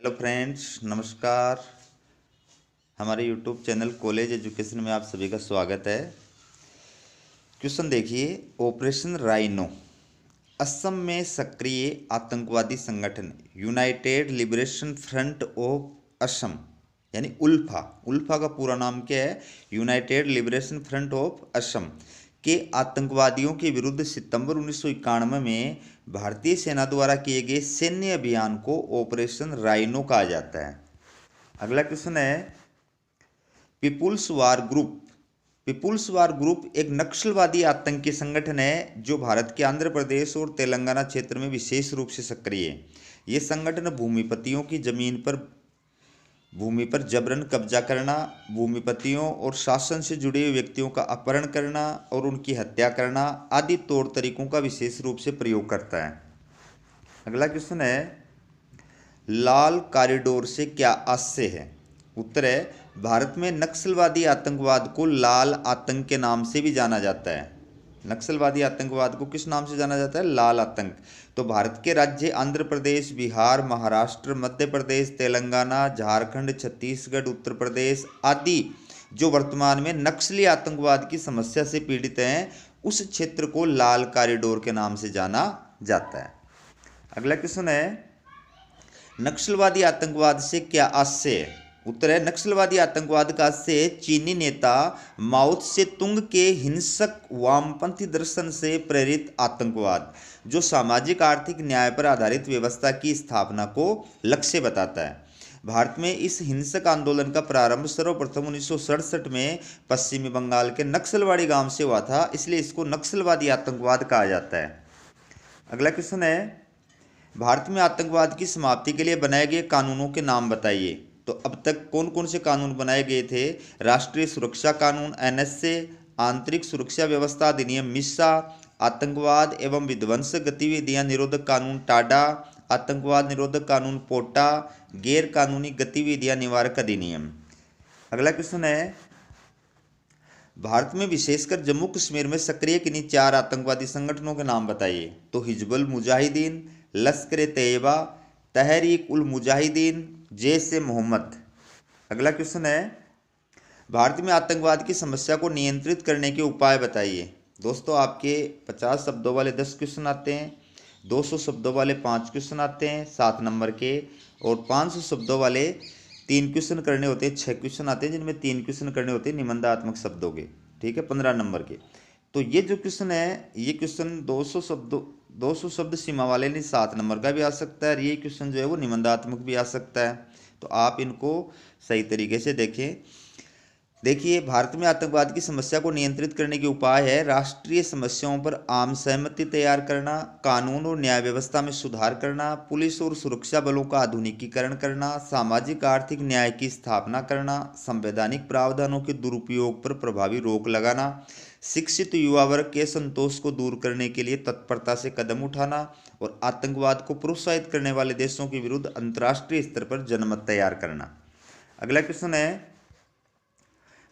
Hello friends, नमस्कार। हमारे YouTube channel college education में आप सभी का स्वागत है। क्वेश्चन देखिए, ऑपरेशन राइनो असम में सक्रिय आतंकवादी संगठन United liberation front of Assam यानी उल्फा। उल्फा का पूरा नाम क्या है? United liberation front of Assam के आतंकवादियों के विरुद्ध सितंबर 1991 में भारतीय सेना द्वारा किए गए सैन्य अभियान को ऑपरेशन राइनो कहा जाता है। अगला क्वेश्चन है, people's war group. People's war group एक नक्सलवादी आतंकी संगठन है जो भारत के आंध्र प्रदेश और तेलंगाना क्षेत्र में विशेष रूप से सक्रिय है। ये संगठन भूमिपतियों की भूमि पर जबरन कब्जा करना, भूमिपतियों और शासन से जुड़े हुए व्यक्तियों का अपहरण करना और उनकी हत्या करना आदि तौर तरीकों का विशेष रूप से प्रयोग करता है। अगला क्वेश्चन है, लाल कॉरिडोर से क्या आशय है? उत्तर है, भारत में नक्सलवादी आतंकवाद को लाल आतंक के नाम से भी जाना जाता है। नक्सलवादी आतंकवाद को किस नाम से जाना जाता है? लाल आतंक। तो भारत के राज्य आंध्र प्रदेश, बिहार, महाराष्ट्र, मध्य प्रदेश, तेलंगाना, झारखंड, छत्तीसगढ़, उत्तर प्रदेश आदि जो वर्तमान में नक्सली आतंकवाद की समस्या से पीड़ित हैं, उस क्षेत्र को लाल कॉरिडोर के नाम से जाना जाता है। अगला क्वेश्चन है, नक्सलवादी आतंकवाद से क्या आशय है? उत्तर है, नक्सलवादी आतंकवाद का आशय चीनी नेता माओ त्से तुंग के हिंसक वामपंथी दर्शन से प्रेरित आतंकवाद जो सामाजिक आर्थिक न्याय पर आधारित व्यवस्था की स्थापना को लक्ष्य बताता है। भारत में इस हिंसक आंदोलन का प्रारंभ सर्वप्रथम 1967 में पश्चिमी बंगाल के नक्सलवाड़ी गांव से हुआ था, इसलिए इसको नक्सलवादी आतंकवाद कहा जाता है। अगला क्वेश्चन है, भारत में आतंकवाद की समाप्ति के लिए बनाए गए कानूनों के नाम बताइए। तो अब तक कौन कौन से कानून बनाए गए थे? राष्ट्रीय सुरक्षा कानून एनएसए, आंतरिक सुरक्षा व्यवस्था अधिनियम मिसा, आतंकवाद एवं विध्वंसक गतिविधियां निरोधक कानून टाडा, आतंकवाद निरोधक कानून पोटा, गैर कानूनी गतिविधियां निवारक अधिनियम। अगला क्वेश्चन है, भारत में विशेषकर जम्मू कश्मीर में सक्रिय किन्हीं 4 आतंकवादी संगठनों के नाम बताइए। तो हिजबुल मुजाहिदीन, लश्कर ए तैयबा, तहरीक उल मुजाहिदीन, जैश ए मोहम्मद। अगला क्वेश्चन है, भारत में आतंकवाद की समस्या को नियंत्रित करने के उपाय बताइए। दोस्तों, आपके 50 शब्दों वाले 10 क्वेश्चन आते हैं, 200 शब्दों वाले 5 क्वेश्चन आते हैं 7 नंबर के, और 500 शब्दों वाले 3 क्वेश्चन करने होते हैं। 6 क्वेश्चन आते हैं जिनमें 3 क्वेश्चन करने होते हैं निबंधात्मक शब्दों के, ठीक है, 15 नंबर के। तो ये जो क्वेश्चन है, ये क्वेश्चन 200 शब्द सीमा वाले नहीं, 7 नंबर का भी आ सकता है, और ये क्वेश्चन जो है वो निबंधात्मक भी आ सकता है। तो आप इनको सही तरीके से देखें। देखिए, भारत में आतंकवाद की समस्या को नियंत्रित करने के उपाय है राष्ट्रीय समस्याओं पर आम सहमति तैयार करना, कानून और न्याय व्यवस्था में सुधार करना, पुलिस और सुरक्षा बलों का आधुनिकीकरण करना, सामाजिक आर्थिक न्याय की स्थापना करना, संवैधानिक प्रावधानों के दुरुपयोग पर प्रभावी रोक लगाना, शिक्षित युवा वर्ग के संतोष को दूर करने के लिए तत्परता से कदम उठाना, और आतंकवाद को प्रोत्साहित करने वाले देशों के विरुद्ध अंतर्राष्ट्रीय स्तर पर जनमत तैयार करना। अगला क्वेश्चन है,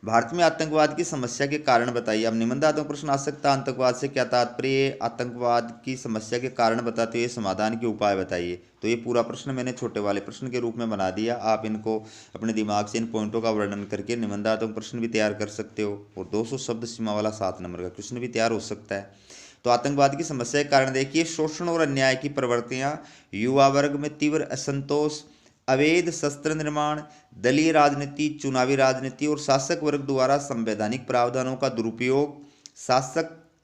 भारत में आतंकवाद की समस्या के कारण बताइए। अब निबंधात्मक प्रश्न आ सकता है, आतंकवाद से क्या तात्पर्य, आतंकवाद की समस्या के कारण बताते हुए समाधान के उपाय बताइए। तो ये पूरा प्रश्न मैंने छोटे वाले प्रश्न के रूप में बना दिया। आप इनको अपने दिमाग से इन पॉइंटों का वर्णन करके निबंधात्मक प्रश्न भी तैयार कर सकते हो, और 200 शब्द सीमा वाला 7 नंबर का क्वेश्चन भी तैयार हो सकता है। तो आतंकवाद की समस्या के कारण देखिए, शोषण और अन्याय की प्रवृत्तियाँ, युवा वर्ग में तीव्र असंतोष, अवैध शस्त्र निर्माण, दलीय राजनीति, चुनावी राजनीति और शासक वर्ग द्वारा संवैधानिक प्रावधानों का दुरुपयोग,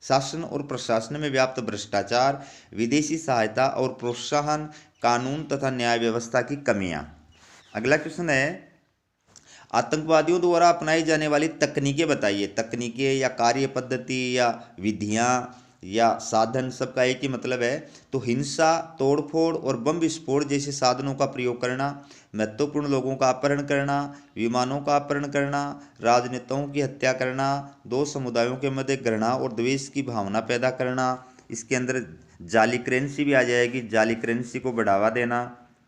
शासन और प्रशासन में व्याप्त भ्रष्टाचार, विदेशी सहायता और प्रोत्साहन, कानून तथा न्याय व्यवस्था की कमियां। अगला क्वेश्चन है, आतंकवादियों द्वारा अपनाई जाने वाली तकनीकें बताइए। तकनीकें या कार्य पद्धति या विधियां या साधन, सबका एक ही मतलब है। तो हिंसा, तोड़फोड़ और बम विस्फोट जैसे साधनों का प्रयोग करना, महत्वपूर्ण लोगों का अपहरण करना, विमानों का अपहरण करना, राजनेताओं की हत्या करना, 2 समुदायों के मध्य घृणा और द्वेष की भावना पैदा करना। इसके अंदर जाली करेंसी भी आ जाएगी, जाली करेंसी को बढ़ावा देना,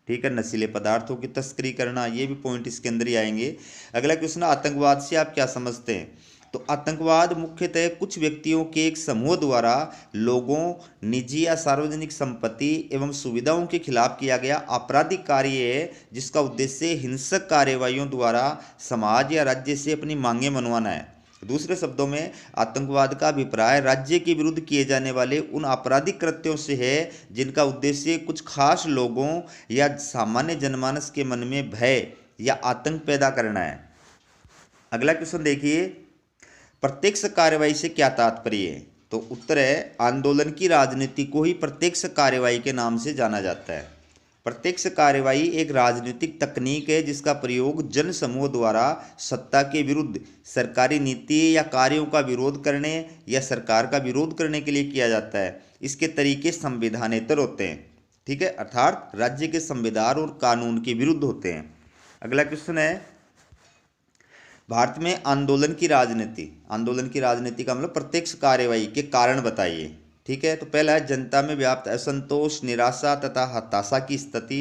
ठीक है, नशीले पदार्थों की तस्करी करना, ये भी पॉइंट इसके अंदर ही आएंगे। अगला क्वेश्चन, आतंकवाद से आप क्या समझते हैं? तो आतंकवाद मुख्यतः कुछ व्यक्तियों के एक समूह द्वारा लोगों, निजी या सार्वजनिक संपत्ति एवं सुविधाओं के खिलाफ किया गया आपराधिक कार्य है, जिसका उद्देश्य हिंसक कार्यवाहियों द्वारा समाज या राज्य से अपनी मांगें मनवाना है। दूसरे शब्दों में आतंकवाद का अभिप्राय राज्य के विरुद्ध किए जाने वाले उन आपराधिक कृत्यों से है जिनका उद्देश्य कुछ खास लोगों या सामान्य जनमानस के मन में भय या आतंक पैदा करना है। अगला क्वेश्चन देखिए, प्रत्यक्ष कार्रवाई से क्या तात्पर्य है? तो उत्तर है, आंदोलन की राजनीति को ही प्रत्यक्ष कार्रवाई के नाम से जाना जाता है। प्रत्यक्ष कार्रवाई एक राजनीतिक तकनीक है जिसका प्रयोग जन समूह द्वारा सत्ता के विरुद्ध सरकारी नीति या कार्यों का विरोध करने या सरकार का विरोध करने के लिए किया जाता है। इसके तरीके संविधानेतर होते हैं, ठीक है, अर्थात राज्य के संविधान और कानून के विरुद्ध होते हैं। अगला क्वेश्चन है, भारत में आंदोलन की राजनीति का मतलब प्रत्यक्ष कार्रवाई के कारण बताइए। ठीक है, तो पहला है जनता में व्याप्त असंतोष, निराशा तथा हताशा की स्थिति।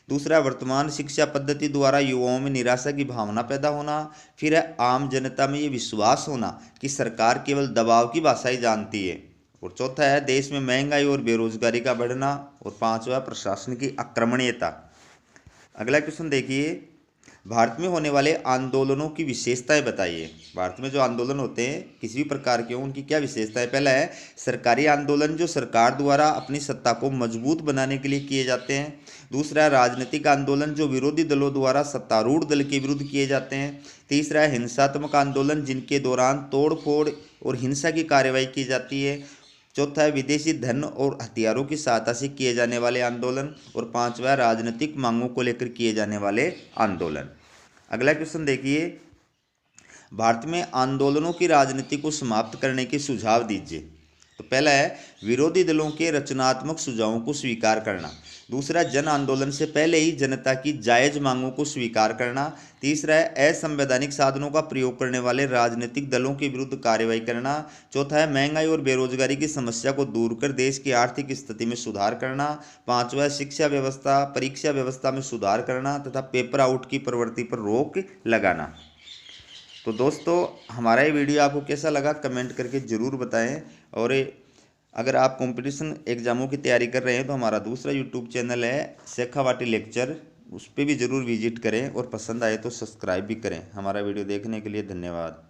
दूसरा, वर्तमान शिक्षा पद्धति द्वारा युवाओं में निराशा की भावना पैदा होना। फिर है आम जनता में ये विश्वास होना कि सरकार केवल दबाव की भाषा ही जानती है। और चौथा है देश में महंगाई और बेरोजगारी का बढ़ना। और पांचवा, प्रशासन की आक्रमणीयता। अगला क्वेश्चन देखिए, भारत में होने वाले आंदोलनों की विशेषताएं बताइए। भारत में जो आंदोलन होते हैं किसी भी प्रकार के, उनकी क्या विशेषताएं? पहला है सरकारी आंदोलन, जो सरकार द्वारा अपनी सत्ता को मजबूत बनाने के लिए किए जाते हैं। दूसरा है राजनीतिक आंदोलन, जो विरोधी दलों द्वारा सत्तारूढ़ दल के विरुद्ध किए जाते हैं। तीसरा है हिंसात्मक आंदोलन, जिनके दौरान तोड़ फोड़ और हिंसा की कार्रवाई की जाती है। चौथा है विदेशी धन और हथियारों की सहायता से किए जाने वाले आंदोलन। और पांचवा, राजनीतिक मांगों को लेकर किए जाने वाले आंदोलन। अगला क्वेश्चन देखिए, भारत में आंदोलनों की राजनीति को समाप्त करने के सुझाव दीजिए। तो पहला है विरोधी दलों के रचनात्मक सुझावों को स्वीकार करना। दूसरा, जन आंदोलन से पहले ही जनता की जायज मांगों को स्वीकार करना। तीसरा है असंवैधानिक साधनों का प्रयोग करने वाले राजनीतिक दलों के विरुद्ध कार्रवाई करना। चौथा है महंगाई और बेरोजगारी की समस्या को दूर कर देश की आर्थिक स्थिति में सुधार करना। पांचवा है शिक्षा व्यवस्था, परीक्षा व्यवस्था में सुधार करना तथा पेपर आउट की प्रवृत्ति पर रोक लगाना। तो दोस्तों, हमारा ये वीडियो आपको कैसा लगा कमेंट करके ज़रूर बताएं। और अगर आप कंपटीशन एग्ज़ामों की तैयारी कर रहे हैं तो हमारा दूसरा यूट्यूब चैनल है शेखावाटी लेक्चर, उस पर भी ज़रूर विजिट करें और पसंद आए तो सब्सक्राइब भी करें। हमारा वीडियो देखने के लिए धन्यवाद।